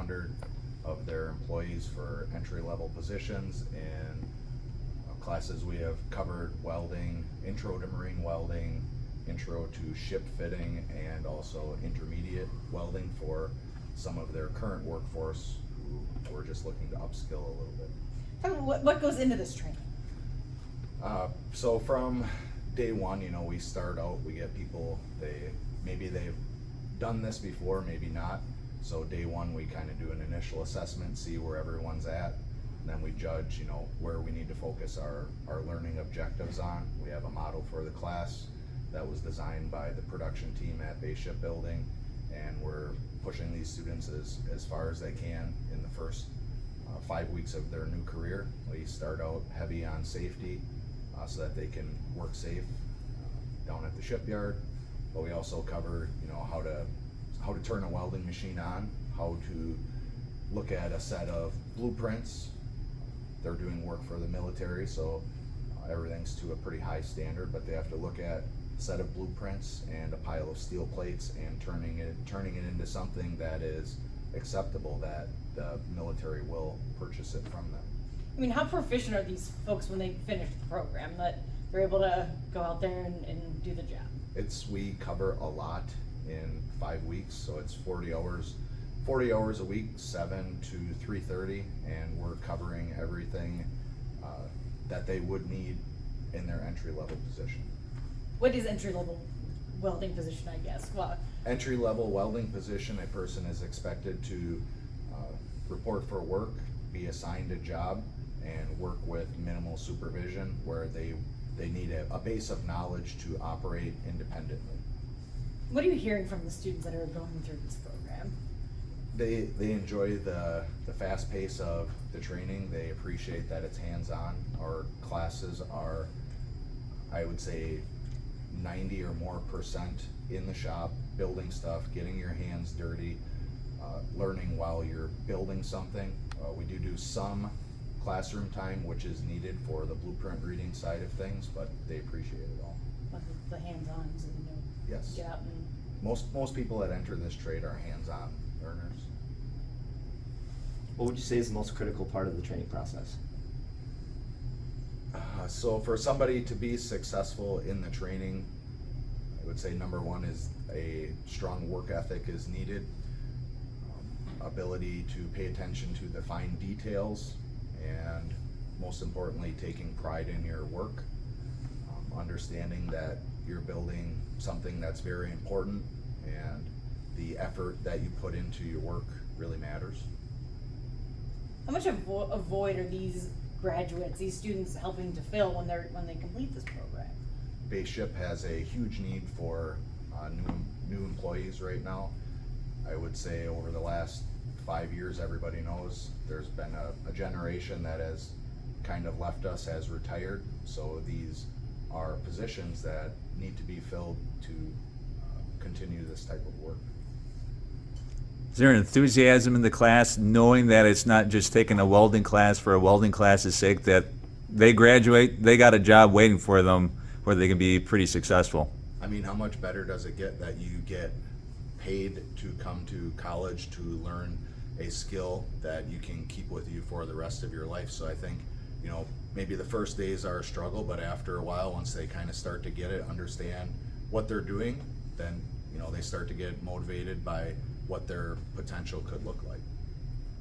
500 of their employees for entry-level positions. And classes we have covered welding, intro to marine welding, intro to ship fitting, and also intermediate welding for some of their current workforce who we're just looking to upskill a little bit. Tell me what goes into this training? So from day one, you know, we start out, we get people, maybe they've done this before, maybe not. So day one, we kind of do an initial assessment, see where everyone's at. And then we judge, you know, where we need to focus our learning objectives on. We have a model for the class that was designed by the production team at Bay Shipbuilding, and we're pushing these students as far as they can in the first 5 weeks of their new career. We start out heavy on safety so that they can work safe down at the shipyard, but we also cover, you know, how to turn a welding machine on, how to look at a set of blueprints. They're doing work for the military, so everything's to a pretty high standard, but they have to look at a set of blueprints and a pile of steel plates and turning it into something that is acceptable, that the military will purchase it from them. I mean, how proficient are these folks when they finish the program, that they're able to go out there and do the job? We cover a lot in 5 weeks, so it's 40 hours a week, 7 to 3:30, and we're covering everything that they would need in their entry-level position. What is entry-level welding position, I guess? Well, Entry-level welding position, a person is expected to report for work, be assigned a job, and work with minimal supervision, where they need a base of knowledge to operate independently. what are you hearing from the students that are going through this program? They enjoy the fast pace of the training. They appreciate that it's hands-on. Our classes are, I would say, 90 or more % in the shop, building stuff, getting your hands dirty, learning while you're building something. We do some classroom time, which is needed for the blueprint reading side of things, but they appreciate it all. Like the hands-ons and, you know, Yes. get out and... Most people that enter this trade are hands-on learners. What would you say is the most critical part of the training process? So for somebody to be successful in the training, I would say number one is a strong work ethic is needed. Ability to pay attention to the fine details, and most importantly, taking pride in your work. Understanding that you're building something that's very important, and the effort that you put into your work really matters. How much of a void are these graduates, these students helping to fill when they complete this program? Bay Ship has a huge need for new employees right now. I would say over the last 5 years, everybody knows there's been a generation that has kind of left us, has retired. So these are positions that need to be filled to continue this type of work. Is there enthusiasm in the class, knowing that it's not just taking a welding class for a welding class's sake, that they graduate, they got a job waiting for them where they can be pretty successful? I mean, how much better does it get that you get paid to come to college to learn a skill that you can keep with you for the rest of your life? So I think, you know, maybe the first days are a struggle, but after a while, once they kind of start to get it, understand what they're doing, then, you know, they start to get motivated by what their potential could look like.